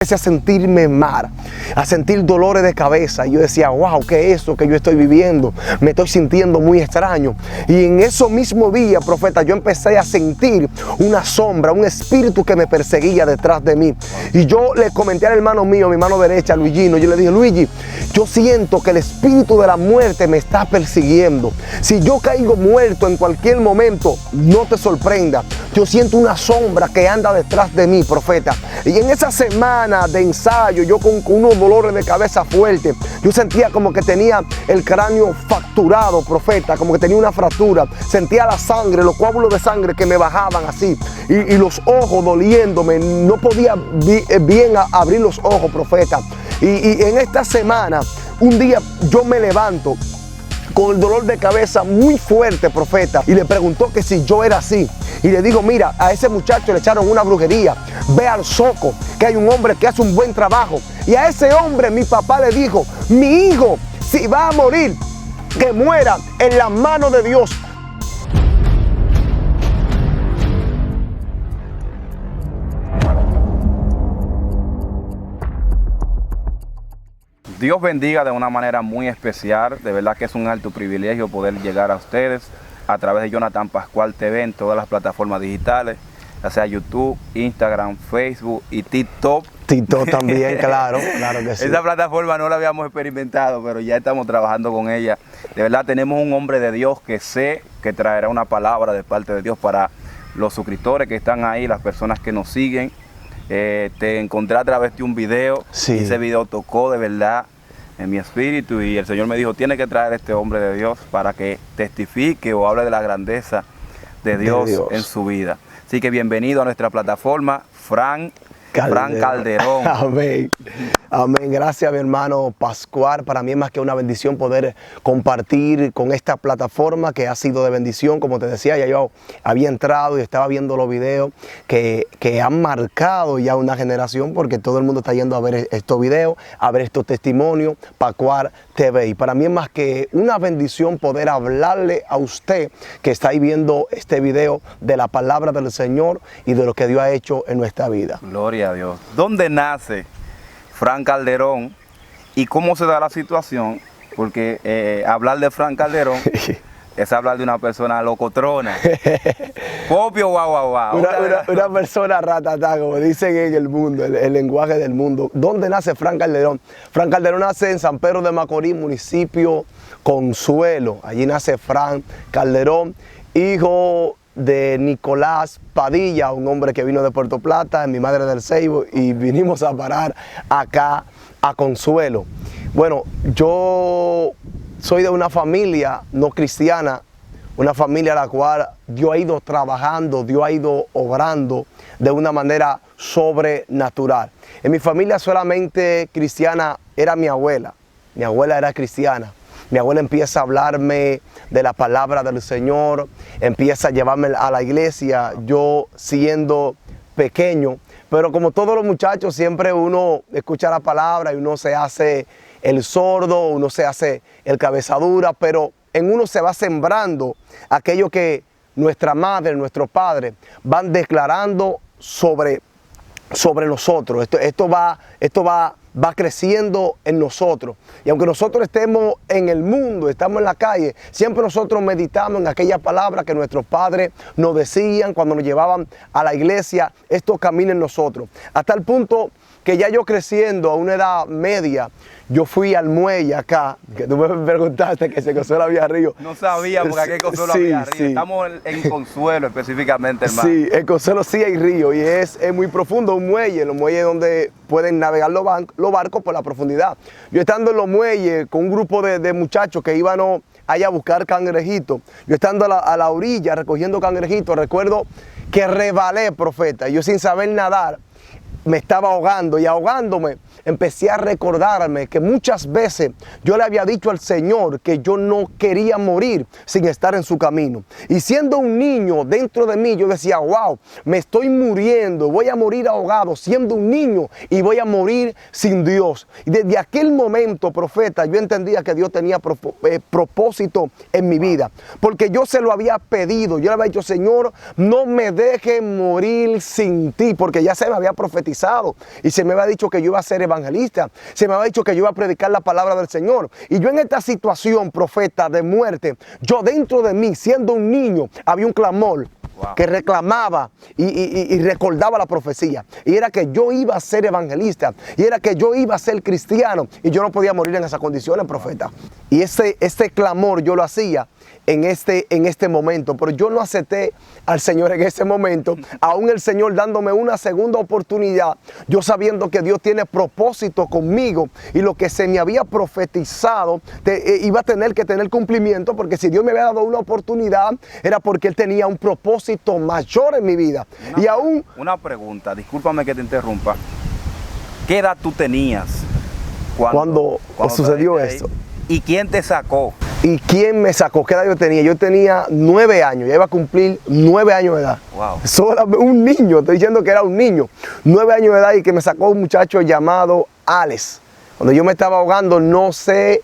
Empecé a sentirme mal, a sentir dolores de cabeza. Y yo decía, wow, ¿qué es eso que yo estoy viviendo? Me estoy sintiendo muy extraño. Y en esos mismos días, profeta, yo empecé a sentir una sombra, un espíritu que me perseguía detrás de mí. Y yo le comenté al hermano mío, mi mano derecha, Luigino, yo le dije, Luigi, yo siento que el espíritu de la muerte me está persiguiendo. Si yo caigo muerto en cualquier momento, no te sorprenda. Yo siento una sombra que anda detrás de mí, profeta. Y en esa semana de ensayo, yo con unos dolores de cabeza fuertes, yo sentía como que tenía el cráneo fracturado, profeta, como que tenía una fractura. Sentía la sangre, los coágulos de sangre que me bajaban así, y los ojos doliéndome. No podía bien abrir los ojos, profeta. Y en esta semana, un día yo me levanto con el dolor de cabeza muy fuerte, profeta, y le preguntó que si yo era así. Y le digo, mira, a ese muchacho le echaron una brujería. Ve al Zoco, que hay un hombre que hace un buen trabajo. Y a ese hombre mi papá le dijo, mi hijo, si va a morir, que muera en las manos de Dios. Dios bendiga de una manera muy especial. De verdad que es un alto privilegio poder llegar a ustedes a través de Jonathan Pascual TV en todas las plataformas digitales, ya sea YouTube, Instagram, Facebook y TikTok. TikTok también, claro que sí. Esa plataforma no la habíamos experimentado, pero ya estamos trabajando con ella. De verdad tenemos un hombre de Dios que sé que traerá una palabra de parte de Dios para los suscriptores que están ahí, las personas que nos siguen. Te encontré a través de un video, sí. Ese video tocó de verdad en mi espíritu y el Señor me dijo, tiene que traer a este hombre de Dios para que testifique o hable de la grandeza de Dios en su vida. Así que bienvenido a nuestra plataforma, Fran Calderón. Amén. Amén. Gracias, mi hermano Pascual. Para mí es más que una bendición poder compartir con esta plataforma que ha sido de bendición. Como te decía, ya yo había entrado y estaba viendo los videos que han marcado ya una generación, porque todo el mundo está yendo a ver estos videos, a ver estos testimonios, Pascual TV. Y para mí es más que una bendición poder hablarle a usted que está ahí viendo este video de la palabra del Señor y de lo que Dios ha hecho en nuestra vida. Gloria a Dios. ¿Dónde nace Fran Calderón y cómo se da la situación? Porque hablar de Fran Calderón es hablar de una persona locotrona. Popio, guau. Una persona ratatá, como dicen en el mundo, el lenguaje del mundo. ¿Dónde nace Fran Calderón? Fran Calderón nace en San Pedro de Macorís, municipio Consuelo. Allí nace Fran Calderón, hijo de Nicolás Padilla, un hombre que vino de Puerto Plata, mi madre del Ceibo, y vinimos a parar acá a Consuelo. Bueno, yo soy de una familia no cristiana, una familia a la cual Dios ha ido trabajando, Dios ha ido obrando de una manera sobrenatural. En mi familia solamente cristiana era mi abuela era cristiana. Mi abuela empieza a hablarme de la palabra del Señor, empieza a llevarme a la iglesia, yo siendo pequeño. Pero como todos los muchachos, siempre uno escucha la palabra y uno se hace el sordo, uno se hace el cabezadura, pero en uno se va sembrando aquello que nuestra madre, nuestros padres van declarando sobre nosotros. Esto va creciendo en nosotros. Y aunque nosotros estemos en el mundo, estamos en la calle, siempre nosotros meditamos en aquellas palabras que nuestros padres nos decían cuando nos llevaban a la iglesia. Esto camina en nosotros. Hasta el punto que ya yo creciendo a una edad media, yo fui al muelle acá, que tú me preguntaste que se Consuelo había río. No sabía porque aquí en Consuelo había río. Sí. Estamos en Consuelo específicamente, hermano. Sí, en Consuelo sí hay río y es muy profundo, un muelle, los muelles donde pueden navegar los barcos por la profundidad. Yo estando en los muelles con un grupo de muchachos que iban allá a buscar cangrejitos, yo estando a la orilla recogiendo cangrejitos, recuerdo que rebalé, profeta, yo sin saber nadar, me estaba ahogando y ahogándome, empecé a recordarme que muchas veces yo le había dicho al Señor que yo no quería morir sin estar en su camino. Y siendo un niño dentro de mí, yo decía, wow, me estoy muriendo, voy a morir ahogado siendo un niño y voy a morir sin Dios. Y desde aquel momento, profeta, yo entendía que Dios tenía propósito en mi vida, porque yo se lo había pedido. Yo le había dicho, Señor, no me dejes morir sin ti, porque ya se me había profetizado y se me había dicho que yo iba a ser evangelista, se me había dicho que yo iba a predicar la palabra del Señor. Y yo en esta situación, profeta, de muerte, yo dentro de mí, siendo un niño, había un clamor que reclamaba y recordaba la profecía, y era que yo iba a ser evangelista, y era que yo iba a ser cristiano, y yo no podía morir en esas condiciones, profeta. Y este clamor yo lo hacía en este momento, pero yo no acepté al Señor en ese momento, aún el Señor dándome una segunda oportunidad, yo sabiendo que Dios tiene propósito conmigo y lo que se me había profetizado iba a tener que tener cumplimiento, porque si Dios me había dado una oportunidad era porque Él tenía un propósito mayor en mi vida. Una pregunta, discúlpame que te interrumpa. ¿Qué edad tú tenías cuando sucedió esto? ¿Y quién te sacó? ¿Y quién me sacó? ¿Qué edad yo tenía? Yo tenía 9 años, ya iba a cumplir 9 años de edad. Wow. Solo un niño, estoy diciendo que era un niño. 9 años de edad, y que me sacó un muchacho llamado Alex. Cuando yo me estaba ahogando, no sé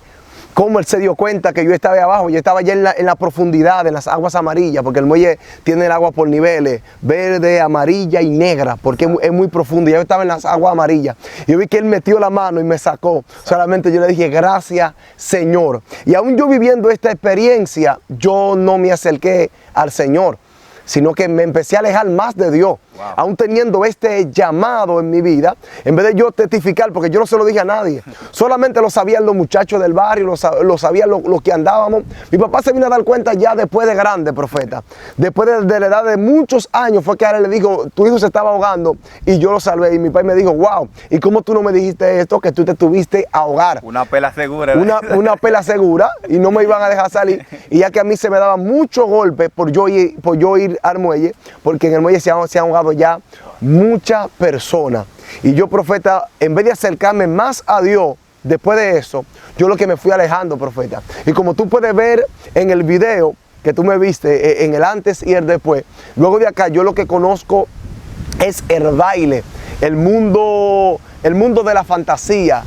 cómo él se dio cuenta que yo estaba ahí abajo. Yo estaba ya en la profundidad, en las aguas amarillas, porque el muelle tiene el agua por niveles, verde, amarilla y negra, porque es muy profundo. Ya yo estaba en las aguas amarillas. Yo vi que él metió la mano y me sacó. Solamente yo le dije, gracias, Señor. Y aún yo viviendo esta experiencia, yo no me acerqué al Señor, sino que me empecé a alejar más de Dios. Wow. Aún teniendo este llamado en mi vida, en vez de yo testificar, porque yo no se lo dije a nadie, solamente lo sabían los muchachos del barrio, lo sabían los que andábamos. Mi papá se vino a dar cuenta ya después de grande, profeta. Después de la edad de muchos años fue que a él le dijo, tu hijo se estaba ahogando, y yo lo salvé. Y mi papá me dijo, wow, ¿y cómo tú no me dijiste esto, que tú te tuviste a ahogar? Una pela segura. Una pela segura, y no me iban a dejar salir. Y ya que a mí se me daba mucho golpe por yo ir al muelle, porque en el muelle se han ahogado ya muchas personas. Y yo, profeta, en vez de acercarme más a Dios después de eso, yo lo que me fui alejando, profeta. Y como tú puedes ver en el video que tú me viste, en el antes y el después, luego de acá yo lo que conozco es el baile, el mundo de la fantasía,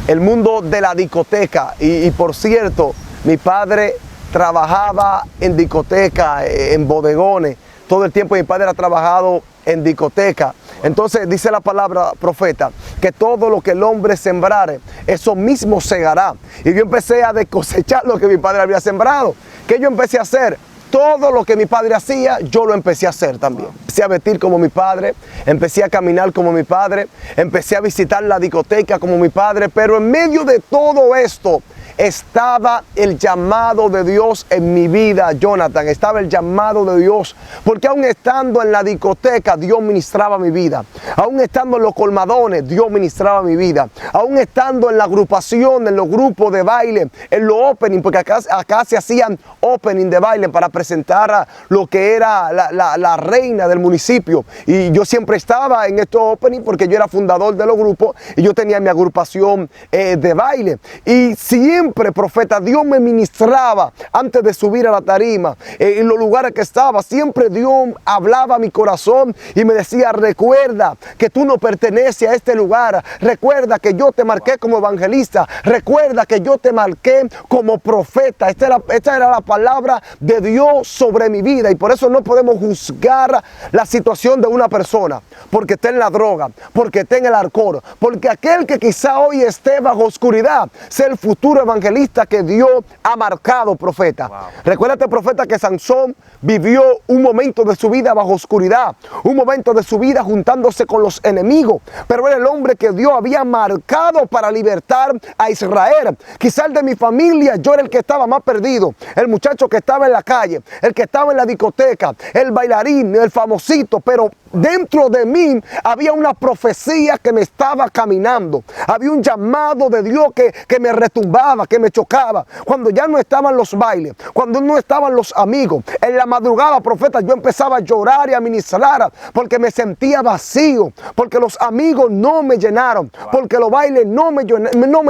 el mundo de la discoteca. Y por cierto, mi padre trabajaba en discoteca, en bodegones, todo el tiempo. Mi padre ha trabajado en discoteca. Entonces dice la palabra, profeta, que todo lo que el hombre sembrare, eso mismo segará. Y yo empecé a cosechar lo que mi padre había sembrado. ¿Qué yo empecé a hacer? Todo lo que mi padre hacía, yo lo empecé a hacer también. Empecé a vestir como mi padre, empecé a caminar como mi padre, empecé a visitar la discoteca como mi padre, pero en medio de todo esto estaba el llamado de Dios en mi vida, Jonathan. Estaba el llamado de Dios, porque aún estando en la discoteca, Dios ministraba mi vida. Aún estando en los colmadones, Dios ministraba mi vida. Aún estando en la agrupación, en los grupos de baile, en los opening, porque acá se hacían opening de baile para presentar a lo que era la reina del municipio. Y yo siempre estaba en estos opening porque yo era fundador de los grupos y yo tenía mi agrupación de baile. Y siempre, profeta, Dios me ministraba antes de subir a la tarima, en los lugares que estaba. Siempre Dios hablaba a mi corazón y me decía, recuerda que tú no perteneces a este lugar, recuerda que yo te marqué como evangelista, recuerda que yo te marqué como profeta. Esta era la palabra de Dios sobre mi vida. Y por eso no podemos juzgar la situación de una persona porque está en la droga, porque está en el alcohol, porque aquel que quizá hoy esté bajo oscuridad sea el futuro evangelista que Dios ha marcado, profeta. Wow. Recuérdate, profeta, que Sansón vivió un momento de su vida bajo oscuridad, un momento de su vida juntándose con los enemigos, pero era el hombre que Dios había marcado para libertar a Israel. Quizás de mi familia yo era el que estaba más perdido, el muchacho que estaba en la calle, el que estaba en la discoteca, el bailarín, el famosito, pero dentro de mí había una profecía que me estaba caminando, había un llamado de Dios que me retumbaba. incomodaba, que me chocaba, cuando ya no estaban los bailes, cuando no estaban los amigos, en la madrugada, profeta, yo empezaba a llorar y a ministrar porque me sentía vacío, porque los amigos no me llenaron, porque los bailes no me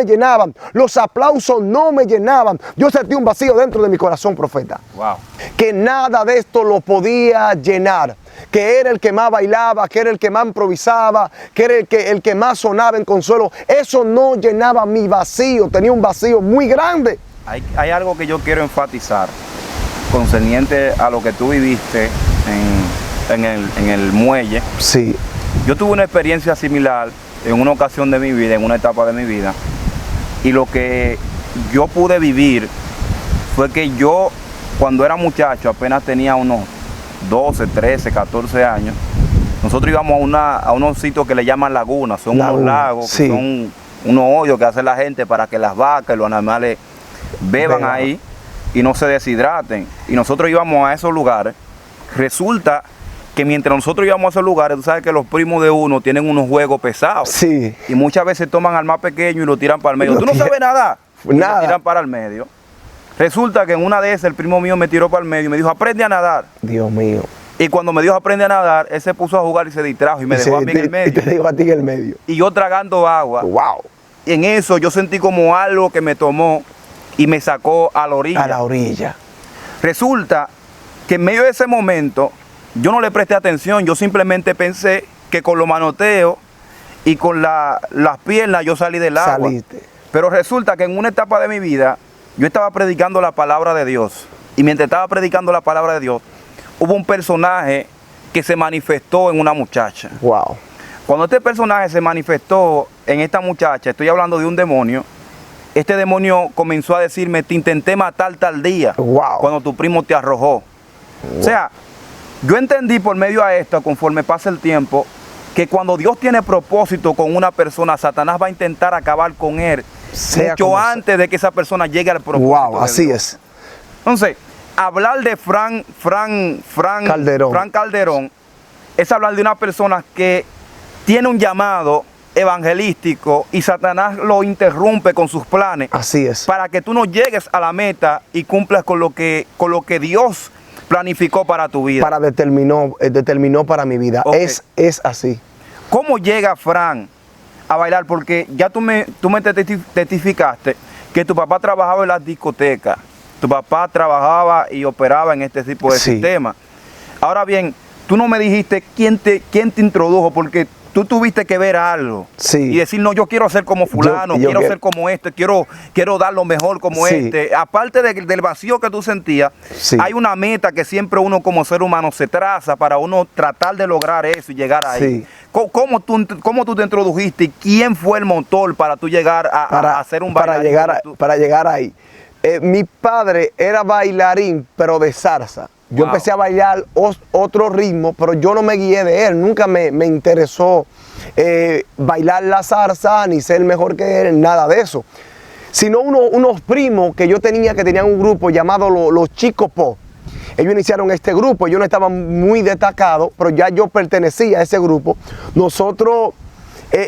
llenaban, los aplausos no me llenaban. Yo sentí un vacío dentro de mi corazón, profeta. Wow. Que nada de esto lo podía llenar. Que era el que más bailaba, que era el que más improvisaba, que era el que más sonaba en Consuelo. Eso no llenaba mi vacío, tenía un vacío muy grande. Hay algo que yo quiero enfatizar concerniente a lo que tú viviste en el muelle. Sí. Yo tuve una experiencia similar en una ocasión de mi vida, en una etapa de mi vida, y lo que yo pude vivir fue que yo, cuando era muchacho, apenas tenía unos 12, 13, 14 años, nosotros íbamos a unos sitios que le llaman lagunas, son unos lagos, sí, que son unos hoyos que hace la gente para que las vacas y los animales beban ahí y no se deshidraten. Y nosotros íbamos a esos lugares. Resulta que mientras nosotros íbamos a esos lugares, tú sabes que los primos de uno tienen unos juegos pesados. Sí. Y muchas veces toman al más pequeño y lo tiran para el medio. Tú no sabes nada. Nada. Lo tiran para el medio. Resulta que en una de esas el primo mío me tiró para el medio y me dijo, aprende a nadar. Dios mío. Y cuando me dijo aprende a nadar, él se puso a jugar y se distrajo y me dejó a mí en el medio. Y te dejó a ti en el medio. Y yo tragando agua. Wow. Y en eso yo sentí como algo que me tomó y me sacó a la orilla. A la orilla. Resulta que en medio de ese momento yo no le presté atención, yo simplemente pensé que con los manoteos y con las piernas yo salí del agua. Saliste. Pero resulta que en una etapa de mi vida yo estaba predicando la palabra de Dios. Y mientras estaba predicando la palabra de Dios, hubo un personaje que se manifestó en una muchacha. Wow. Cuando este personaje se manifestó en esta muchacha, estoy hablando de un demonio, este demonio comenzó a decirme, te intenté matar tal día, wow, cuando tu primo te arrojó. Wow. O sea, yo entendí por medio a esto, conforme pasa el tiempo, que cuando Dios tiene propósito con una persona, Satanás va a intentar acabar con él mucho antes de que esa persona llegue al propósito. Wow, así es. Entonces, hablar de Frank Calderón es hablar de una persona que tiene un llamado evangelístico y Satanás lo interrumpe con sus planes. Así es. Para que tú no llegues a la meta y cumplas con lo que Dios planificó para tu vida. Determinó para mi vida. Okay. Es así. ¿Cómo llega Frank a bailar? Porque ya tú me testificaste que tu papá trabajaba en las discotecas. Tu papá trabajaba y operaba en este tipo de sistema. Ahora bien, tú no me dijiste quién te introdujo, porque tú tuviste que ver algo y decir, no, yo quiero ser como fulano, quiero ser como este, quiero dar lo mejor como este. Aparte del vacío que tú sentías, hay una meta que siempre uno como ser humano se traza para uno tratar de lograr eso y llegar ahí. ¿Cómo tú te introdujiste y quién fue el motor para tú llegar a ser un bailarín? Para llegar ahí. Mi padre era bailarín, pero de zarza. Yo empecé a bailar otro ritmo, pero yo no me guié de él. Nunca me interesó bailar la zarza, ni ser mejor que él, nada de eso. Sino unos primos que yo tenía, que tenían un grupo llamado los Chicos Pop. Ellos iniciaron este grupo, yo no estaba muy destacado, pero ya yo pertenecía a ese grupo. Nosotros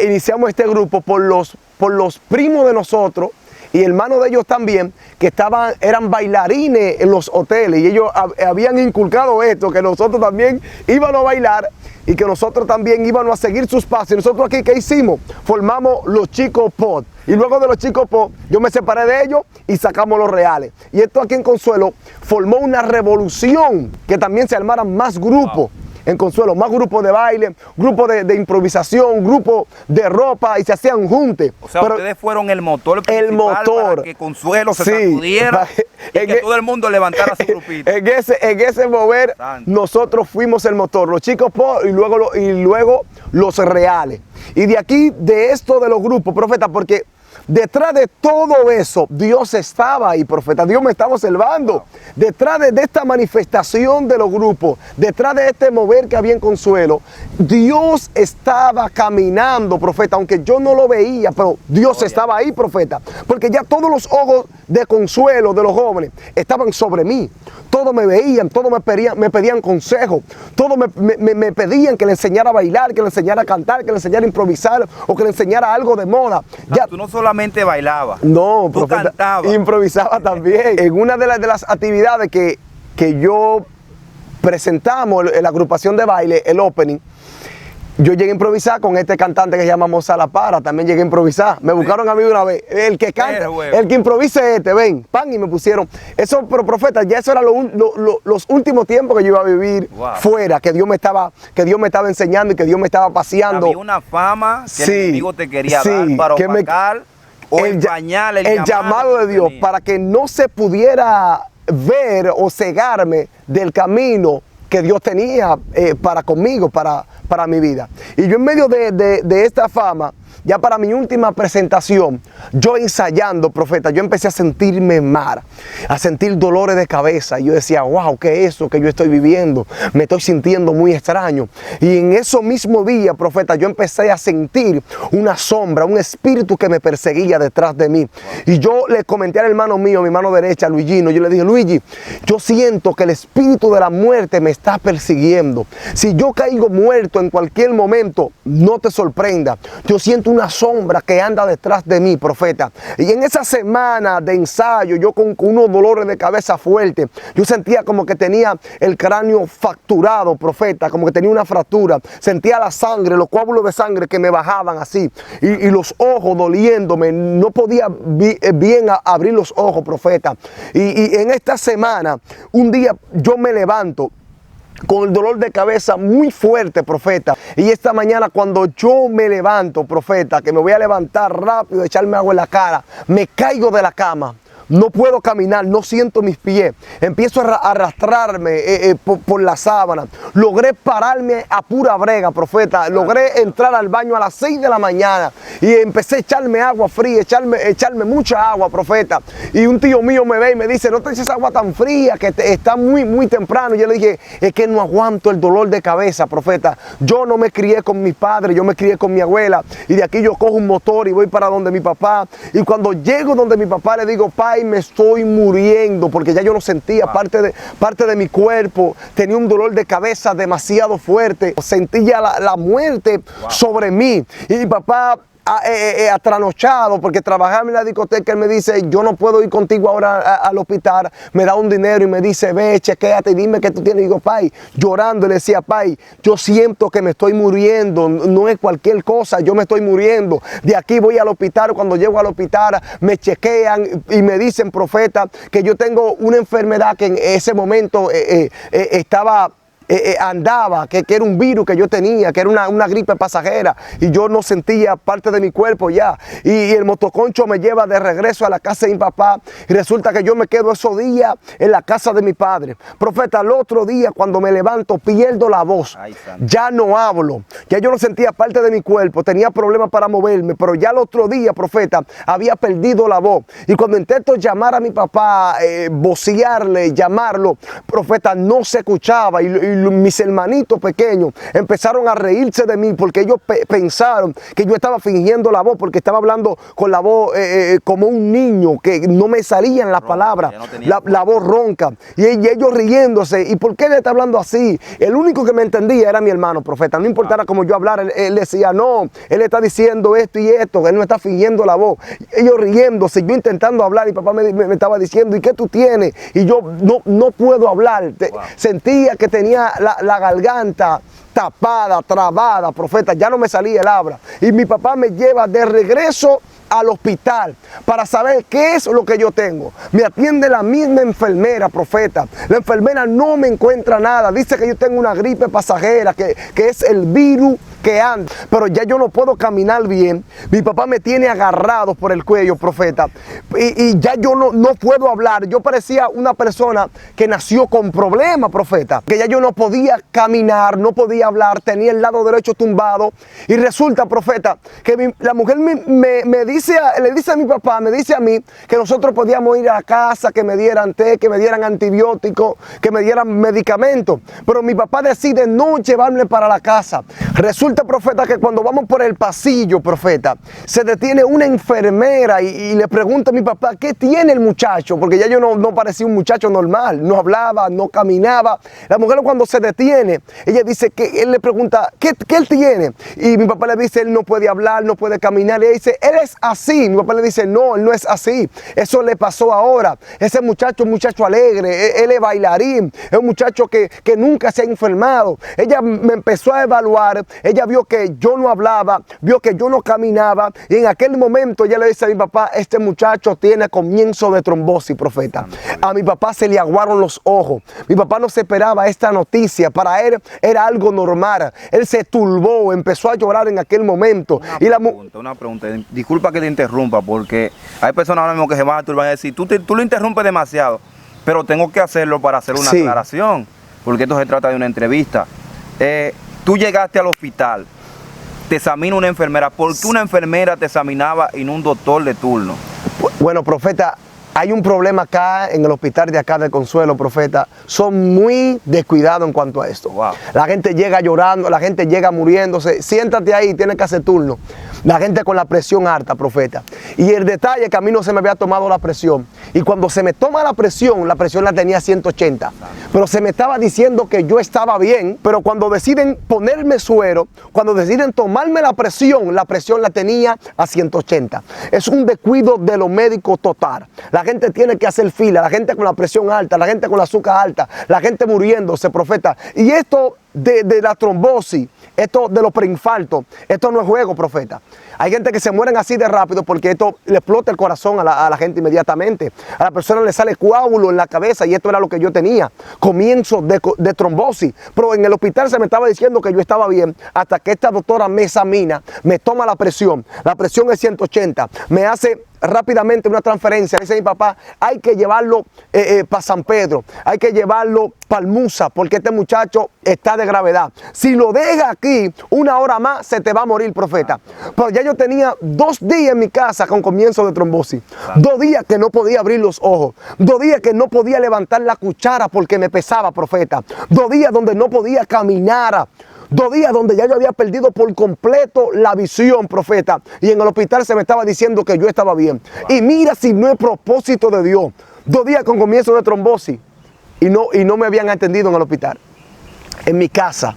iniciamos este grupo por los primos de nosotros, y hermanos de ellos también, que eran bailarines en los hoteles, y ellos habían inculcado esto, que nosotros también íbamos a bailar y que nosotros también íbamos a seguir sus pasos. Y nosotros aquí, ¿qué hicimos? Formamos los Chicos Pop. Y luego de los Chicos Pop, yo me separé de ellos y sacamos los reales. Y esto aquí en Consuelo formó una revolución, que también se armaran más grupos. En Consuelo, más grupos de baile, grupos de improvisación, grupos de ropa, y se hacían juntes. O sea, pero ustedes fueron el motor principal para que Consuelo se sacudiera y que todo el mundo levantara su grupito. En ese mover, nosotros fuimos el motor, los Chicos Pop y luego los reales. Y de aquí, de esto de los grupos, profeta, porque detrás de todo eso, Dios estaba ahí, profeta. Dios me estaba observando. Detrás de esta manifestación de los grupos, detrás de este mover que había en Consuelo, Dios estaba caminando, profeta. Aunque yo no lo veía, pero Dios estaba ahí, profeta. Porque ya todos los ojos de Consuelo, de los jóvenes, estaban sobre mí. Todos me veían, todos me pedían consejo. Todos me pedían que le enseñara a bailar, que le enseñara a cantar, que le enseñara a improvisar o que le enseñara algo de moda. Tú no solamente bailabas. No, tú profeta, cantabas. improvisaba también. En una de las actividades que yo presentamos, en la agrupación de baile, el opening, yo llegué a improvisar con este cantante que se llama Moza La Para, también llegué a improvisar. Me buscaron a mí una vez, el que canta, el que improvise ven, pan, y me pusieron. Eso, pero profeta, ya eso era los últimos tiempos que yo iba a vivir fuera, que Dios me estaba enseñando y que Dios me estaba paseando. Había una fama que el enemigo te quería dar para opacar o empañar el llamado de Dios, para que no se pudiera ver o cegarme del camino que Dios tenía para conmigo, para mi vida. Y yo en medio de esta fama, ya para mi última presentación, yo ensayando, profeta, yo empecé a sentirme mal, a sentir dolores de cabeza. Y yo decía, wow, ¿qué es eso que yo estoy viviendo? Me estoy sintiendo muy extraño. Y en esos mismos días, profeta, yo empecé a sentir una sombra, un espíritu que me perseguía detrás de mí. Y yo le comenté al hermano mío, mi mano derecha, Luigino, yo le dije, Luigi, yo siento que el espíritu de la muerte me está persiguiendo. Si yo caigo muerto en cualquier momento, no te sorprenda. Yo siento una sombra que anda detrás de mí, profeta. Y en esa semana de ensayo, yo con unos dolores de cabeza fuertes, yo sentía como que tenía el cráneo fracturado, profeta, como que tenía una fractura. Sentía la sangre, los coágulos de sangre que me bajaban así. Y los ojos doliéndome. No podía bien abrir los ojos, profeta. Y en esta semana, un día yo me levanto con el dolor de cabeza muy fuerte, profeta. Y esta mañana cuando yo me levanto, profeta, que me voy a levantar rápido, echarme agua en la cara, me caigo de la cama. No puedo caminar, no siento mis pies. Empiezo a arrastrarme por la sábana. Logré pararme a pura brega, profeta. Logré entrar al baño a las 6 de la mañana. Y empecé a echarme agua fría, echarme mucha agua, profeta. Y un tío mío me ve y me dice, no te eches agua tan fría, que está muy temprano. Y yo le dije, es que no aguanto el dolor de cabeza, profeta. Yo no me crié con mi padre, yo me crié con mi abuela. Y de aquí yo cojo un motor y voy para donde mi papá. Y cuando llego donde mi papá le digo, Pai, me estoy muriendo, porque ya yo no sentía parte de mi cuerpo, tenía un dolor de cabeza demasiado fuerte, sentía la muerte sobre mí. Y mi papá, atranochado, porque trabajaba en la discoteca, él me dice, yo no puedo ir contigo ahora al hospital, me da un dinero y me dice, ve, chequéate y dime qué tú tienes. Y digo, Pai, llorando, le decía, Pai, yo siento que me estoy muriendo, no es cualquier cosa, yo me estoy muriendo. De aquí voy al hospital, cuando llego al hospital me chequean y me dicen, profeta, que yo tengo una enfermedad que en ese momento andaba, que era un virus que yo tenía, que era una gripe pasajera, y yo no sentía parte de mi cuerpo ya. Y el motoconcho me lleva de regreso a la casa de mi papá, y resulta que yo me quedo esos días en la casa de mi padre. Profeta, el otro día cuando me levanto pierdo la voz, ya no hablo, ya yo no sentía parte de mi cuerpo, tenía problemas para moverme, pero ya el otro día, profeta, había perdido la voz. Y cuando intento llamar a mi papá, vocearle, llamarlo, profeta, no se escuchaba. Y mis hermanitos pequeños empezaron a reírse de mí porque ellos pensaron que yo estaba fingiendo la voz, porque estaba hablando con la voz como un niño, que no me salían las palabras, la voz ronca. Y ellos riéndose. ¿Y por qué él está hablando así? El único que me entendía era mi hermano, profeta. No importara cómo yo hablara, él decía, no, él está diciendo esto y esto, él no está fingiendo la voz. Ellos riéndose, yo intentando hablar, y papá me estaba diciendo, ¿y qué tú tienes? Y yo no puedo hablar. Sentía que tenía la garganta tapada, trabada, profeta, ya no me salía el habla. Y mi papá me lleva de regreso al hospital para saber qué es lo que yo tengo. Me atiende la misma enfermera, profeta. La enfermera no me encuentra nada. Dice que yo tengo una gripe pasajera, que es el virus que anda. Pero ya yo no puedo caminar bien. Mi papá me tiene agarrado por el cuello, profeta. Y ya yo no puedo hablar. Yo parecía una persona que nació con problemas, profeta. Que ya yo no podía caminar, no podía hablar. Tenía el lado derecho tumbado. Y resulta, profeta, que la mujer le dice a mi papá, me dice a mí, que nosotros podíamos ir a la casa, que me dieran té, que me dieran antibióticos, que me dieran medicamentos. Pero mi papá decide no llevarme para la casa. Resulta Resulta, profeta, que cuando vamos por el pasillo, profeta, se detiene una enfermera y le pregunta a mi papá, ¿qué tiene el muchacho? Porque ya yo no parecía un muchacho normal, no hablaba, no caminaba. La mujer cuando se detiene, ella dice que él le pregunta, ¿qué él tiene? Y mi papá le dice, él no puede hablar, no puede caminar. Y ella dice, él es así. Mi papá le dice, no, él no es así. Eso le pasó ahora. Ese muchacho es un muchacho alegre, él es bailarín, es un muchacho que nunca se ha enfermado. Ella me empezó a evaluar, ella vio que yo no hablaba, vio que yo no caminaba, y en aquel momento ella le dice a mi papá, este muchacho tiene comienzo de trombosis, profeta. A mi papá se le aguaron los ojos. Mi papá no se esperaba esta noticia, para él era algo normal. Él se turbó, empezó a llorar en aquel momento. Una pregunta, disculpa que te interrumpa, porque hay personas ahora mismo que se van a turbar y decir, tú lo interrumpes demasiado, pero tengo que hacerlo para hacer una aclaración, porque esto se trata de una entrevista. Tú llegaste al hospital, te examina una enfermera. ¿Por qué una enfermera te examinaba y no un doctor de turno? Bueno, profeta, hay un problema acá en el hospital de acá de Consuelo, profeta. Son muy descuidados en cuanto a esto. Wow. La gente llega llorando, la gente llega muriéndose. Siéntate ahí, tienes que hacer turno. La gente con la presión alta, profeta. Y el detalle es que a mí no se me había tomado la presión. Y cuando se me toma la presión la tenía 180. Pero se me estaba diciendo que yo estaba bien. Pero cuando deciden ponerme suero, cuando deciden tomarme la presión la tenía a 180. Es un descuido de los médicos total. La gente tiene que hacer fila, la gente con la presión alta, la gente con la azúcar alta, la gente muriéndose, profeta. Y esto de la trombosis, esto de los preinfartos, esto no es juego, profeta. Hay gente que se mueren así de rápido porque esto le explota el corazón a la gente inmediatamente. A la persona le sale coágulo en la cabeza y esto era lo que yo tenía. Comienzo de trombosis. Pero en el hospital se me estaba diciendo que yo estaba bien hasta que esta doctora me examina, me toma la presión. La presión es 180. Me hace rápidamente una transferencia. Dice mi papá, hay que llevarlo para San Pedro, hay que llevarlo para el Musa, porque este muchacho está de gravedad. Si lo deja aquí una hora más, se te va a morir, profeta. Pero ya yo tenía 2 días en mi casa con comienzo de trombosis. 2 días que no podía abrir los ojos. 2 días que no podía levantar la cuchara porque me pesaba, profeta. 2 días donde no podía caminar. 2 días donde ya yo había perdido por completo la visión, profeta. Y en el hospital se me estaba diciendo que yo estaba bien. Y mira si no es propósito de Dios. 2 días con comienzo de trombosis. Y no me habían atendido en el hospital. En mi casa,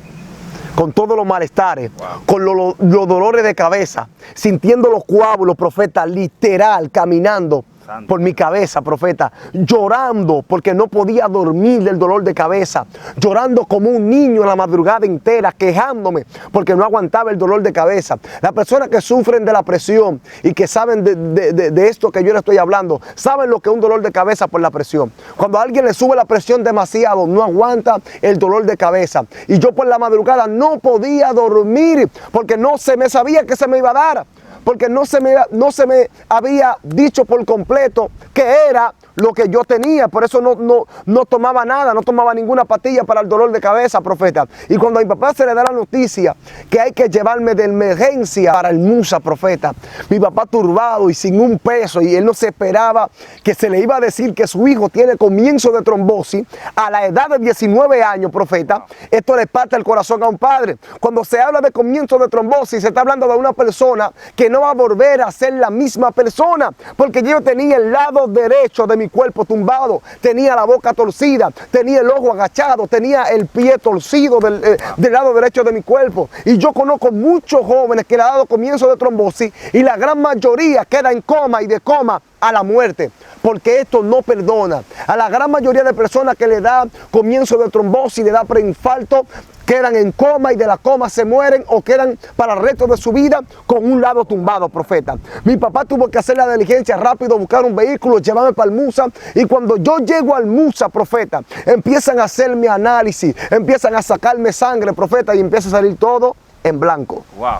con todos los malestares, con los dolores de cabeza, sintiendo los coágulos, profeta, literal, caminando por mi cabeza, profeta, llorando porque no podía dormir del dolor de cabeza, llorando como un niño en la madrugada entera, quejándome porque no aguantaba el dolor de cabeza. Las personas que sufren de la presión y que saben de esto que yo le estoy hablando, saben lo que es un dolor de cabeza por la presión. Cuando a alguien le sube la presión demasiado, no aguanta el dolor de cabeza. Y yo por la madrugada no podía dormir porque no se me sabía que se me iba a dar. Porque no se me había dicho por completo qué era lo que yo tenía. Por eso no tomaba nada, no tomaba ninguna pastilla para el dolor de cabeza, profeta. Y cuando a mi papá se le da la noticia que hay que llevarme de emergencia para el Musa, profeta, mi papá turbado y sin un peso, y él no se esperaba que se le iba a decir que su hijo tiene comienzo de trombosis a la edad de 19 años, profeta. Esto le parte el corazón a un padre. Cuando se habla de comienzo de trombosis, se está hablando de una persona que no va a volver a ser la misma persona, porque yo tenía el lado derecho de mi cuerpo tumbado, tenía la boca torcida, tenía el ojo agachado, tenía el pie torcido del lado derecho de mi cuerpo. Y yo conozco muchos jóvenes que le han dado comienzo de trombosis y la gran mayoría queda en coma y de coma a la muerte, porque esto no perdona. A la gran mayoría de personas que le da comienzo de trombosis, le da preinfarto, quedan en coma y de la coma se mueren o quedan para el resto de su vida con un lado tumbado, profeta. Mi papá tuvo que hacer la diligencia rápido, buscar un vehículo, llevarme para el Musa, y cuando yo llego al Musa, profeta, empiezan a hacerme análisis, empiezan a sacarme sangre, profeta, y empieza a salir todo en blanco. Wow.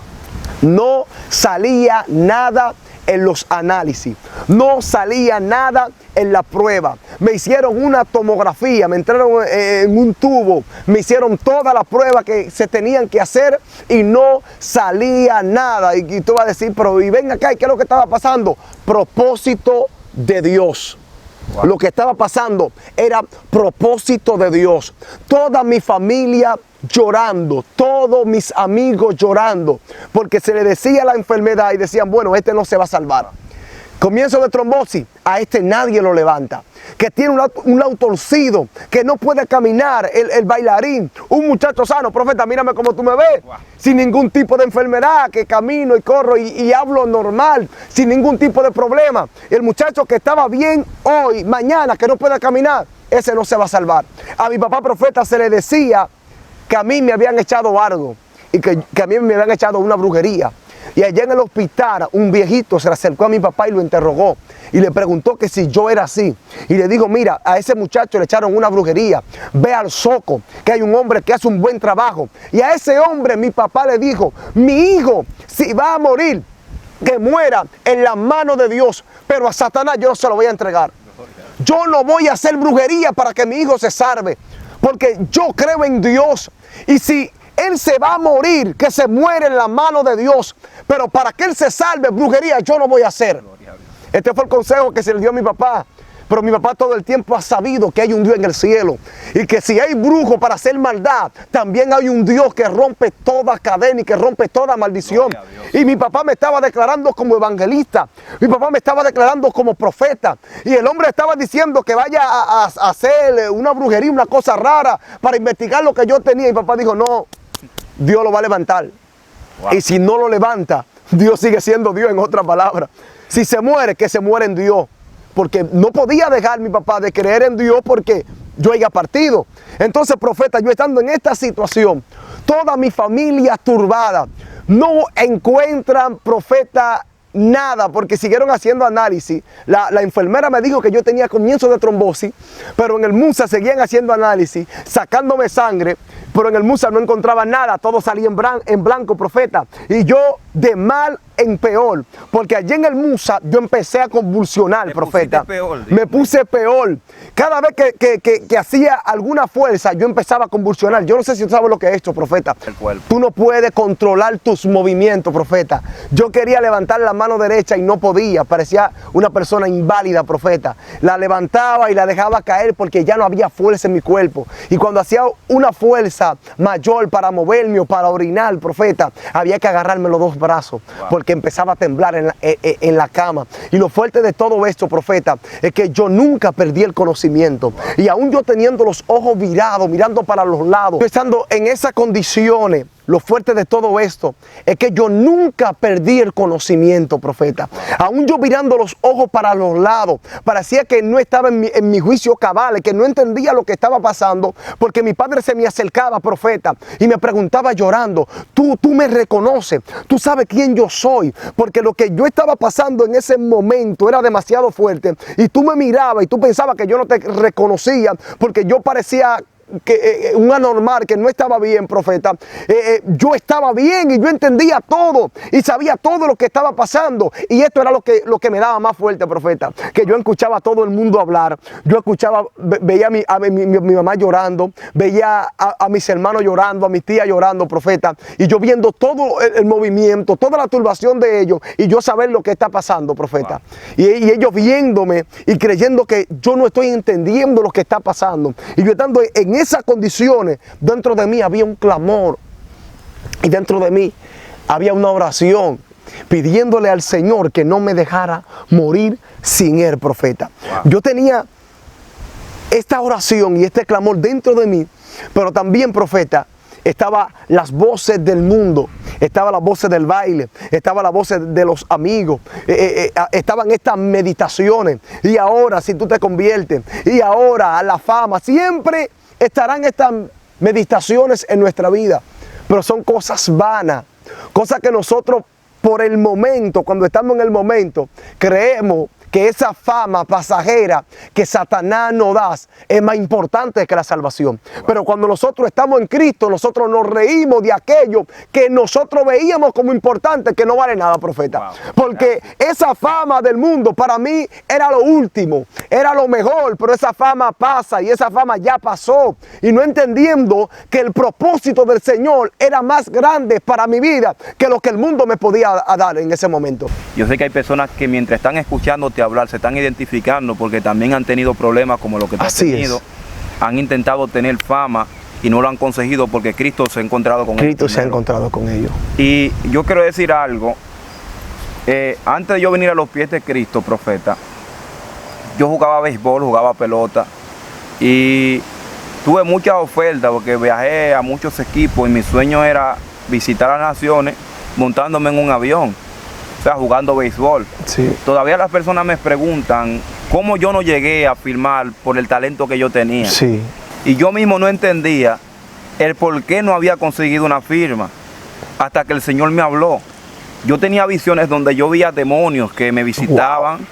No salía nada en los análisis, no salía nada en la prueba. Me hicieron una tomografía, me entraron en un tubo, me hicieron todas las pruebas que se tenían que hacer y no salía nada. Y tú vas a decir, pero y ven acá, ¿y qué es lo que estaba pasando? Propósito de Dios. Wow. Lo que estaba pasando era propósito de Dios. Toda mi familia llorando, todos mis amigos llorando, porque se le decía la enfermedad y decían, bueno, este no se va a salvar. Comienzo de trombosis, a este nadie lo levanta. Que tiene un lado torcido, que no puede caminar, el bailarín, un muchacho sano, profeta, mírame como tú me ves, wow, sin ningún tipo de enfermedad, que camino y corro y hablo normal, sin ningún tipo de problema. El muchacho que estaba bien hoy, mañana, que no puede caminar, ese no se va a salvar. A mi papá profeta se le decía que a mí me habían echado algo y que a mí me habían echado una brujería. Y allá en el hospital un viejito se le acercó a mi papá y lo interrogó y le preguntó que si yo era así. Y le dijo, mira, a ese muchacho le echaron una brujería. Ve al Soco, que hay un hombre que hace un buen trabajo. Y a ese hombre mi papá le dijo, mi hijo, si va a morir, que muera en la mano de Dios, pero a Satanás yo no se lo voy a entregar. Yo no voy a hacer brujería para que mi hijo se salve, porque yo creo en Dios. Y si él se va a morir, que se muere en la mano de Dios, pero para que él se salve, brujería yo no voy a hacer. Este fue el consejo que se le dio a mi papá. Pero mi papá todo el tiempo ha sabido que hay un Dios en el cielo y que si hay brujo para hacer maldad, también hay un Dios que rompe toda cadena y que rompe toda maldición. Y mi papá me estaba declarando como evangelista, mi papá me estaba declarando como profeta, y el hombre estaba diciendo que vaya a hacer una brujería, una cosa rara para investigar lo que yo tenía. Y mi papá dijo, no, Dios lo va a levantar. Wow. Y si no lo levanta, Dios sigue siendo Dios, en otras palabras. Si se muere, que se muere en Dios. Porque no podía dejar mi papá de creer en Dios porque yo haya partido. Entonces, profeta, yo estando en esta situación, toda mi familia turbada, no encuentran, profeta, nada, porque siguieron haciendo análisis. La enfermera me dijo que yo tenía comienzo de trombosis, pero en el MUSA seguían haciendo análisis, sacándome sangre, pero en el MUSA no encontraba nada, todo salía en blanco, profeta. Y yo de mal en peor, porque allí en el MUSA yo empecé a convulsionar, profeta. Me puse peor. Cada vez que hacía alguna fuerza, yo empezaba a convulsionar. Yo no sé si tú sabes lo que es esto, profeta. Tú no puedes controlar tus movimientos, profeta. Yo quería levantar la mano derecha y no podía. Parecía una persona inválida, profeta. La levantaba y la dejaba caer porque ya no había fuerza en mi cuerpo. Y cuando hacía una fuerza mayor para moverme o para orinar, profeta, había que agarrarme los dos brazos. Wow. Porque empezaba a temblar en la cama. Y lo fuerte de todo esto, profeta, es que yo nunca perdí el conocimiento. Wow. Y aún yo teniendo los ojos virados, mirando para los lados, yo estando en esas condiciones, lo fuerte de todo esto es que yo nunca perdí el conocimiento, profeta. Aún yo mirando los ojos para los lados, parecía que no estaba en mi juicio cabal, que no entendía lo que estaba pasando, porque mi padre se me acercaba, profeta, y me preguntaba llorando, tú me reconoces, tú sabes quién yo soy, porque lo que yo estaba pasando en ese momento era demasiado fuerte, y tú me mirabas y tú pensabas que yo no te reconocía, porque yo parecía un anormal, que no estaba bien, profeta. Yo estaba bien y yo entendía todo y sabía todo lo que estaba pasando, y esto era lo que me daba más fuerte, profeta, que yo escuchaba a todo el mundo hablar, yo escuchaba, veía a mi mamá llorando, veía a mis hermanos llorando, a mis tías llorando, profeta, y yo viendo todo el movimiento, toda la turbación de ellos, y yo saber lo que está pasando, profeta. Wow. Y ellos viéndome y creyendo que yo no estoy entendiendo lo que está pasando, y yo estando en esas condiciones, dentro de mí había un clamor y dentro de mí había una oración pidiéndole al Señor que no me dejara morir sin Él, profeta. Wow. Yo tenía esta oración y este clamor dentro de mí, pero también, profeta, estaban las voces del mundo, estaban las voces del baile, estaban las voces de los amigos, estaban estas meditaciones, y ahora si tú te conviertes, y ahora a la fama, siempre estarán estas meditaciones en nuestra vida, pero son cosas vanas, cosas que nosotros por el momento, cuando estamos en el momento, creemos que esa fama pasajera que Satanás nos da es más importante que la salvación. Wow. Pero cuando nosotros estamos en Cristo, nosotros nos reímos de aquello que nosotros veíamos como importante, que no vale nada, profeta. Wow. Porque esa fama del mundo para mí era lo último, era lo mejor, pero esa fama pasa y esa fama ya pasó. Y no entendiendo que el propósito del Señor era más grande para mi vida que lo que el mundo me podía dar en ese momento. Yo sé que hay personas que mientras están escuchándote hablar se están identificando porque también han tenido problemas como lo que tú has tenido. Han intentado tener fama y no lo han conseguido porque Cristo se ha encontrado con ellos. Cristo se ha encontrado con ellos. Y yo quiero decir algo. Antes de yo venir a los pies de Cristo, profeta, yo jugaba béisbol, jugaba pelota y tuve muchas ofertas porque viajé a muchos equipos y mi sueño era visitar las naciones montándome en un avión, o sea, jugando béisbol. Sí. Todavía las personas me preguntan cómo yo no llegué a firmar por el talento que yo tenía. Sí. Y yo mismo no entendía el por qué no había conseguido una firma hasta que el Señor me habló. Yo tenía visiones donde yo veía demonios que me visitaban. Wow.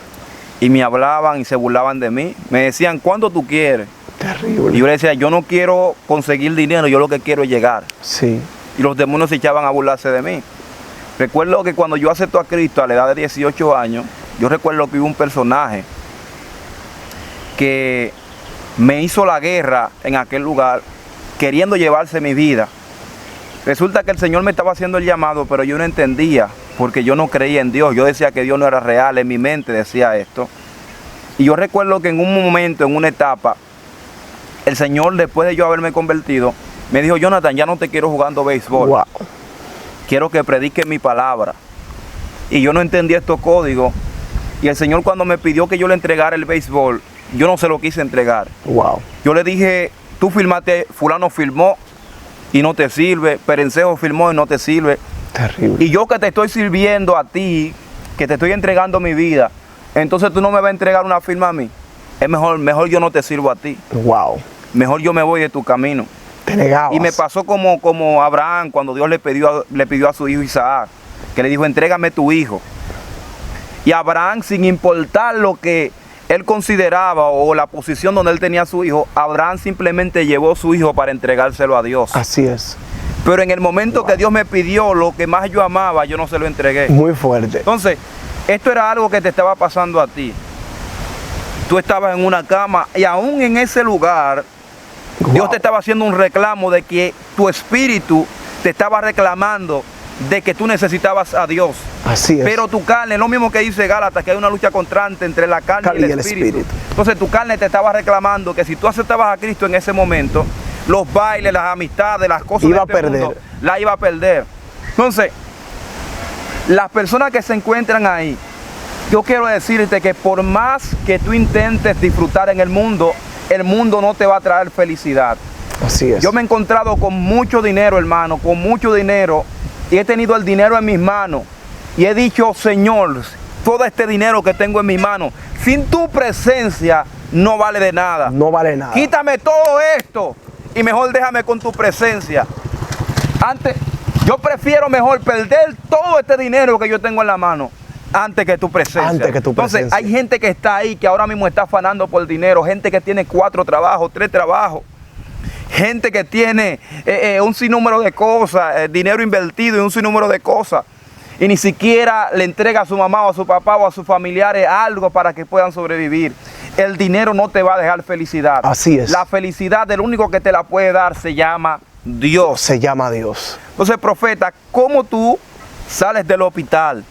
Y me hablaban y se burlaban de mí. Me decían, ¿cuándo tú quieres? Terrible. Y yo le decía, yo no quiero conseguir dinero, yo lo que quiero es llegar. Sí. Y los demonios se echaban a burlarse de mí. Recuerdo que cuando yo acepto a Cristo a la edad de 18 años, yo recuerdo que hubo un personaje que me hizo la guerra en aquel lugar, queriendo llevarse mi vida. Resulta que el Señor me estaba haciendo el llamado, pero yo no entendía, porque yo no creía en Dios. Yo decía que Dios no era real, en mi mente decía esto. Y yo recuerdo que en un momento, en una etapa, el Señor, después de yo haberme convertido, me dijo, Jonathan, ya no te quiero jugando béisbol. Wow. Quiero que prediques mi palabra. Y yo no entendía estos códigos. Y el Señor, cuando me pidió que yo le entregara el béisbol, yo no se lo quise entregar. Wow. Yo le dije, tú firmaste, fulano firmó y no te sirve, Perencejo firmó y no te sirve. Terrible. Y yo que te estoy sirviendo a ti, que te estoy entregando mi vida, entonces tú no me vas a entregar una firma a mí. Es mejor yo no te sirvo a ti. Wow. Mejor yo me voy de tu camino. Te negabas. Y me pasó como Abraham cuando Dios le pidió a su hijo Isaac, que le dijo, entrégame tu hijo. Y Abraham, sin importar lo que él consideraba o la posición donde él tenía a su hijo, Abraham simplemente llevó su hijo para entregárselo a Dios. Así es. Pero en el momento que Dios me pidió lo que más yo amaba, yo no se lo entregué. Muy fuerte. Entonces, esto era algo que te estaba pasando a ti. Tú estabas en una cama y aún en ese lugar, wow, Dios te estaba haciendo un reclamo de que tu espíritu te estaba reclamando de que tú necesitabas a Dios. Así es. Pero tu carne, lo mismo que dice Gálatas, que hay una lucha constante entre la carne y el espíritu. Entonces tu carne te estaba reclamando que si tú aceptabas a Cristo en ese momento, los bailes, las amistades, las cosas iba de este mundo, la iba a perder. Entonces, las personas que se encuentran ahí, yo quiero decirte que por más que tú intentes disfrutar en el mundo no te va a traer felicidad. Así es. Yo me he encontrado con mucho dinero, hermano, con mucho dinero, y he tenido el dinero en mis manos, y he dicho, Señor, todo este dinero que tengo en mis manos, sin tu presencia, no vale de nada. No vale nada. Quítame todo esto, y mejor déjame con tu presencia. Yo prefiero mejor perder todo este dinero que yo tengo en la mano antes que tu presencia. Antes que tu presencia. Entonces, hay gente que está ahí, que ahora mismo está afanando por dinero, gente que tiene 4 trabajos, 3 trabajos, gente que tiene un sinnúmero de cosas, dinero invertido y un sinnúmero de cosas, y ni siquiera le entrega a su mamá o a su papá o a sus familiares algo para que puedan sobrevivir. El dinero no te va a dejar felicidad. Así es. La felicidad, el único que te la puede dar, se llama Dios. Se llama Dios. Entonces, profeta, ¿cómo tú sales del hospital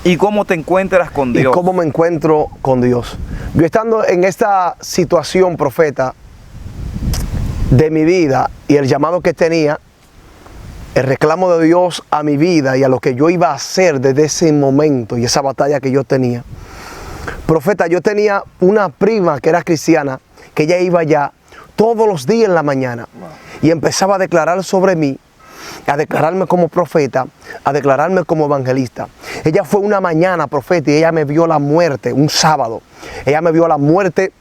y cómo te encuentras con Dios? ¿Y cómo me encuentro con Dios? Yo estando en esta situación, profeta, de mi vida y el llamado que tenía, el reclamo de Dios a mi vida y a lo que yo iba a hacer desde ese momento y esa batalla que yo tenía. Profeta, yo tenía una prima que era cristiana, que ella iba allá todos los días en la mañana y empezaba a declarar sobre mí, a declararme como profeta, a declararme como evangelista. Ella fue una mañana, profeta, y ella me vio la muerte, un sábado. Ella me vio la muerte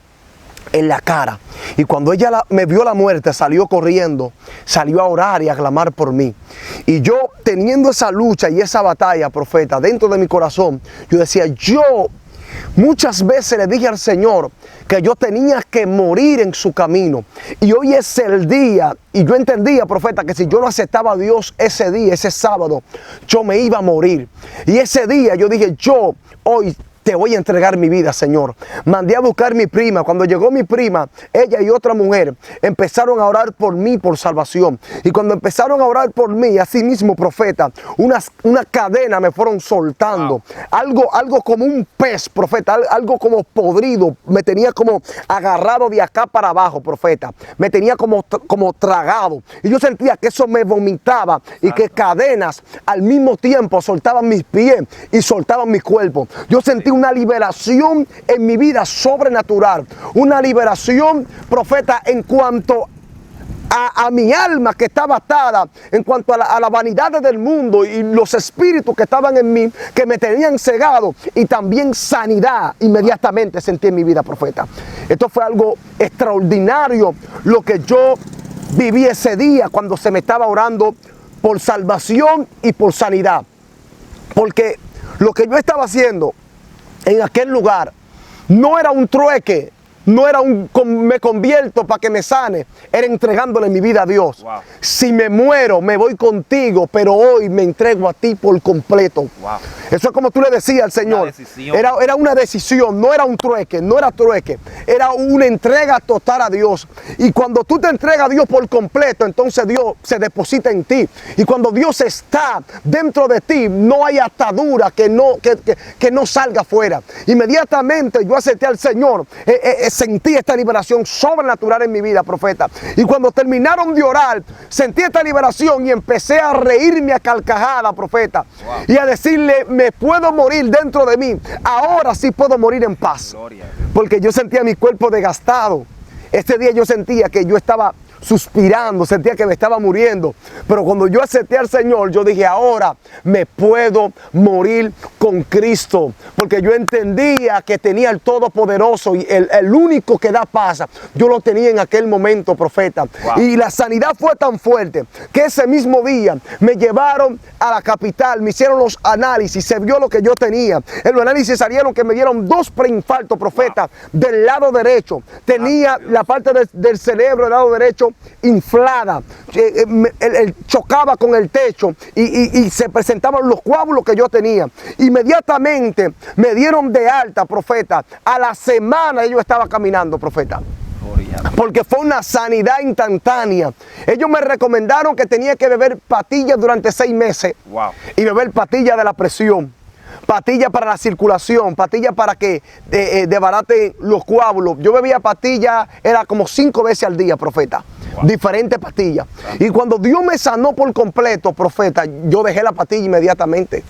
en la cara. Y cuando ella me vio la muerte, salió corriendo, salió a orar y a clamar por mí. Y yo, teniendo esa lucha y esa batalla, profeta, dentro de mi corazón, yo decía, yo muchas veces le dije al Señor que yo tenía que morir en su camino. Y hoy es el día, y yo entendía, profeta, que si yo no aceptaba a Dios ese día, ese sábado, yo me iba a morir. Y ese día yo dije, yo hoy te voy a entregar mi vida, Señor. Mandé a buscar mi prima. Cuando llegó mi prima, ella y otra mujer empezaron a orar por mí por salvación. Y cuando empezaron a orar por mí, así mismo, profeta, una cadena me fueron soltando. Algo como un pez, profeta, algo como podrido. Me tenía como agarrado de acá para abajo, profeta. Me tenía como tragado. Y yo sentía que eso me vomitaba y que cadenas al mismo tiempo soltaban mis pies y soltaban mi cuerpo. Yo sentí una liberación en mi vida sobrenatural. Una liberación, profeta, en cuanto a mi alma que estaba atada, en cuanto a la vanidad del mundo y los espíritus que estaban en mí, que me tenían cegado, y también sanidad inmediatamente sentí en mi vida, profeta. Esto fue algo extraordinario lo que yo viví ese día cuando se me estaba orando por salvación y por sanidad. Porque lo que yo estaba haciendo en aquel lugar no era un trueque, no era me convierto para que me sane, era entregándole mi vida a Dios. Wow. Si me muero, me voy contigo, pero hoy me entrego a ti por completo. Wow. Eso es como tú le decías al Señor. Era una decisión, no era un trueque, no era trueque. Era una entrega total a Dios. Y cuando tú te entregas a Dios por completo, entonces Dios se deposita en ti. Y cuando Dios está dentro de ti, no hay atadura que no salga afuera. Inmediatamente yo acepté al Señor. Sentí esta liberación sobrenatural en mi vida, profeta. Y cuando terminaron de orar, sentí esta liberación y empecé a reírme a carcajada, profeta. Wow. Y a decirle, me puedo morir dentro de mí. Ahora sí puedo morir en paz. Gloria. Porque yo sentía mi cuerpo desgastado. Este día yo sentía que yo estaba suspirando, sentía que me estaba muriendo. Pero cuando yo acepté al Señor, yo dije, ahora me puedo morir con Cristo. Porque yo entendía que tenía el Todopoderoso y el único que da paz. Yo lo tenía en aquel momento, profeta. Wow. Y la sanidad fue tan fuerte que ese mismo día me llevaron a la capital, me hicieron los análisis, se vio lo que yo tenía. En los análisis salieron que me dieron 2 preinfartos, profeta, wow, del lado derecho. Tenía la parte del cerebro del lado derecho inflada, chocaba con el techo y se presentaban los coágulos que yo tenía. Inmediatamente me dieron de alta, profeta. A la semana yo estaba caminando, profeta. Porque fue una sanidad instantánea. Ellos me recomendaron que tenía que beber pastillas durante 6 meses. Wow. Y beber pastillas de la presión, pastillas para la circulación, pastillas para que desbaraten los coágulos. Yo bebía pastillas, era como 5 veces al día, profeta. Wow. Diferentes pastillas. Y cuando Dios me sanó por completo, profeta, yo dejé la pastilla inmediatamente.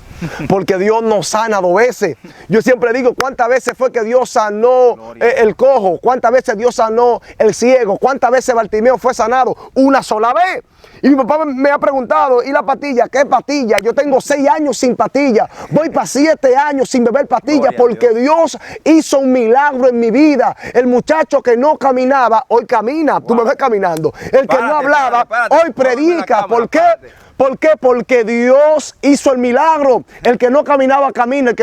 Porque Dios nos sana 2 veces. Yo siempre digo, ¿cuántas veces fue que Dios sanó el cojo? ¿Cuántas veces Dios sanó el ciego? ¿Cuántas veces Bartimeo fue sanado? 1 sola vez. Y mi papá me ha preguntado, ¿y la pastilla? ¿Qué pastilla? Yo tengo 6 años sin pastilla. Voy para 7 años sin beber pastilla porque Dios hizo un milagro en mi vida. El muchacho que no caminaba, hoy camina. Wow. Tú me ves caminando. El que no hablaba, hoy predica. ¿Por qué? ¿Por qué? Porque Dios hizo el milagro. El que no caminaba, camina. El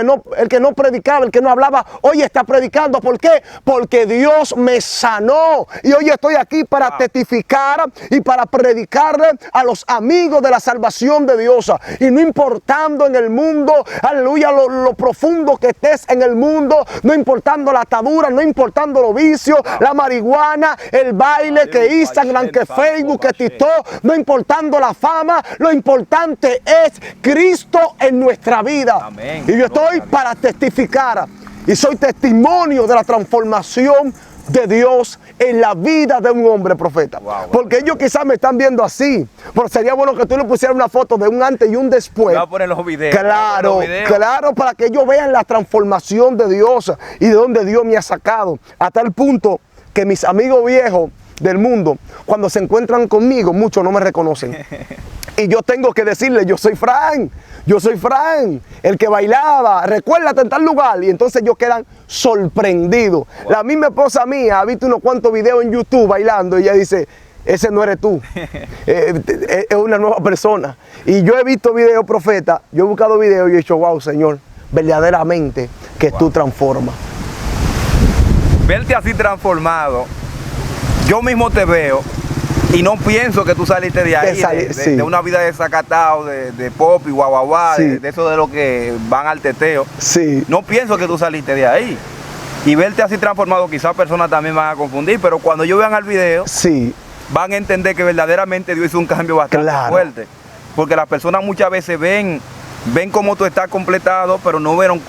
que no predicaba, el que no hablaba, hoy está predicando. ¿Por qué? Porque Dios me sanó. Y hoy estoy aquí para testificar y para predicarle a los amigos de la salvación de Dios. Y no importando en el mundo, aleluya, lo profundo que estés en el mundo, no importando la atadura, no importando los vicios, la marihuana, el baile, que Instagram, que Facebook, que TikTok, no importando la fama. Lo importante es Cristo en nuestra vida. Amén. Y yo estoy para testificar y soy testimonio de la transformación de Dios en la vida de un hombre, profeta. Wow. Porque ellos quizás me están viendo así, pero sería bueno que tú le pusieras una foto de un antes y un después. Voy a poner los videos. Claro, claro, para que ellos vean la transformación de Dios y de donde Dios me ha sacado. A tal punto que mis amigos viejos del mundo, cuando se encuentran conmigo, muchos no me reconocen. Y yo tengo que decirle, yo soy Fran, el que bailaba, recuérdate en tal lugar. Y entonces ellos quedan sorprendidos. Wow. La misma esposa mía ha visto unos cuantos videos en YouTube bailando y ella dice, ese no eres tú, es una nueva persona. Y yo he visto videos, profeta, yo he buscado videos y he dicho, wow, Señor, verdaderamente que tú transformas. Verte así transformado, yo mismo te veo Y no pienso que tú saliste de ahí, de una vida desacatado, de pop y guaguaguá, sí. de eso de lo que van al teteo. Sí. No pienso que tú saliste de ahí. Y verte así transformado, quizás personas también van a confundir, pero cuando ellos vean el video, sí, van a entender que verdaderamente Dios hizo un cambio bastante fuerte. Porque las personas muchas veces ven cómo tú estás completado, pero no vieron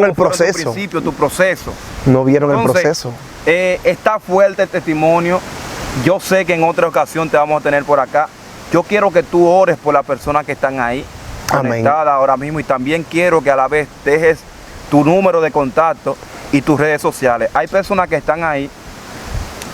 el proceso. Tu proceso. No vieron el proceso. Está fuerte el testimonio. Yo sé que en otra ocasión te vamos a tener por acá. Yo quiero que tú ores por las personas que están ahí conectadas ahora mismo, y también quiero que a la vez dejes tu número de contacto y tus redes sociales. Hay personas que están ahí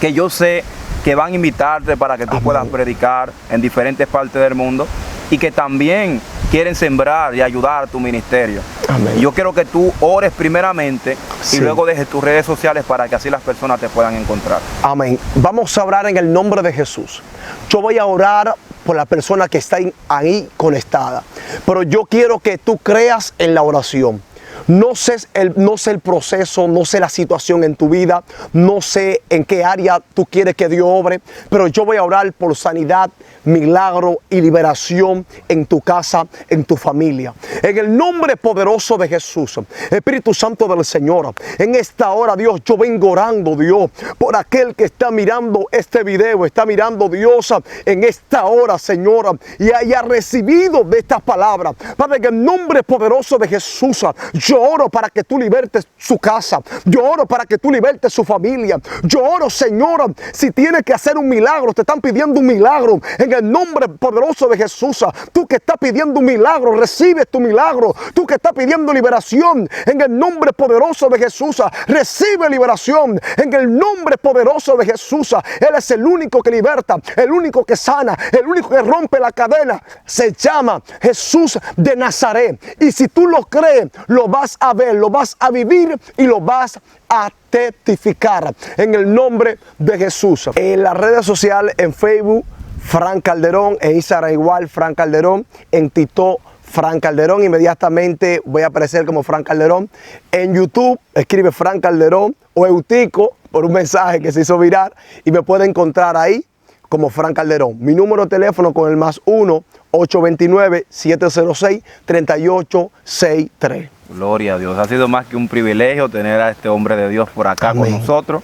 que yo sé que van a invitarte para que tú puedas predicar en diferentes partes del mundo, y que también quieren sembrar y ayudar a tu ministerio. Amén. Yo quiero que tú ores primeramente y luego dejes tus redes sociales para que así las personas te puedan encontrar. Amén. Vamos a orar en el nombre de Jesús. Yo voy a orar por la persona que está ahí conectada, pero yo quiero que tú creas en la oración. No sé el proceso, no sé la situación en tu vida, no sé en qué área tú quieres que Dios obre, pero yo voy a orar por sanidad, milagro y liberación en tu casa, en tu familia. En el nombre poderoso de Jesús, Espíritu Santo del Señor, en esta hora, Dios, yo vengo orando, Dios, por aquel que está mirando este video, está mirando, Dios, en esta hora, Señor, y haya recibido de estas palabras. Padre, en el nombre poderoso de Jesús, yo oro para que tú libertes su casa. Yo oro para que tú libertes su familia. Yo oro, Señor, si tienes que hacer un milagro, te están pidiendo un milagro. En el nombre poderoso de Jesús, tú que estás pidiendo un milagro, recibe tu milagro. Tú que estás pidiendo liberación, en el nombre poderoso de Jesús, recibe liberación. En el nombre poderoso de Jesús, Él es el único que liberta, el único que sana, el único que rompe la cadena. Se llama Jesús de Nazaret. Y si tú lo crees, lo vas a ver, lo vas a vivir y lo vas a testificar en el nombre de Jesús. En las redes sociales, en Facebook, Frank Calderón, en Instagram igual, Frank Calderón, en TikTok, Frank Calderón, inmediatamente voy a aparecer como Frank Calderón. En YouTube, escribe Frank Calderón o Eutico por un mensaje que se hizo viral y me puede encontrar ahí como Frank Calderón. Mi número de teléfono con el +1 829-706-3863. Gloria a Dios. Ha sido más que un privilegio tener a este hombre de Dios por acá con nosotros.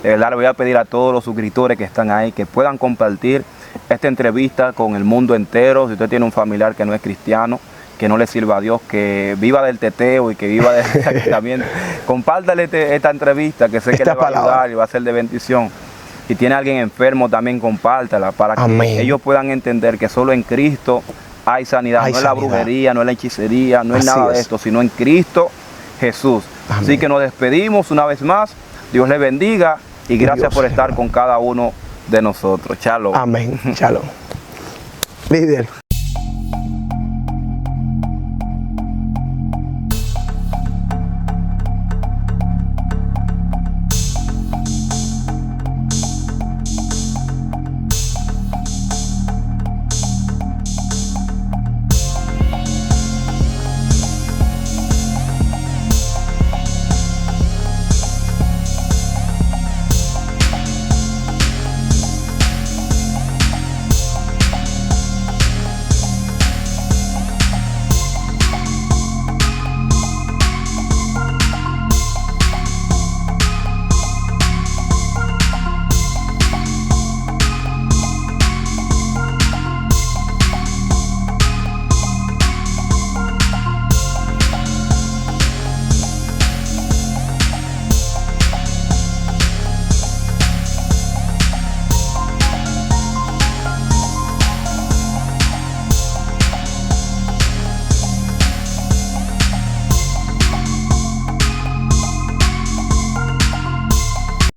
De verdad le voy a pedir a todos los suscriptores que están ahí que puedan compartir esta entrevista con el mundo entero. Si usted tiene un familiar que no es cristiano, que no le sirva a Dios, que viva del teteo y que viva del también, compártale esta entrevista, que sé que le va a ayudar y va a ser de bendición. Si tiene alguien enfermo, también compártala para que ellos puedan entender que solo en Cristo hay sanidad. No es la brujería, no es la hechicería, no es nada de esto, sino en Cristo Jesús. Así que nos despedimos una vez más. Dios le bendiga y gracias por estar con cada uno de nosotros. Shalom. Amén. Shalom. Líder.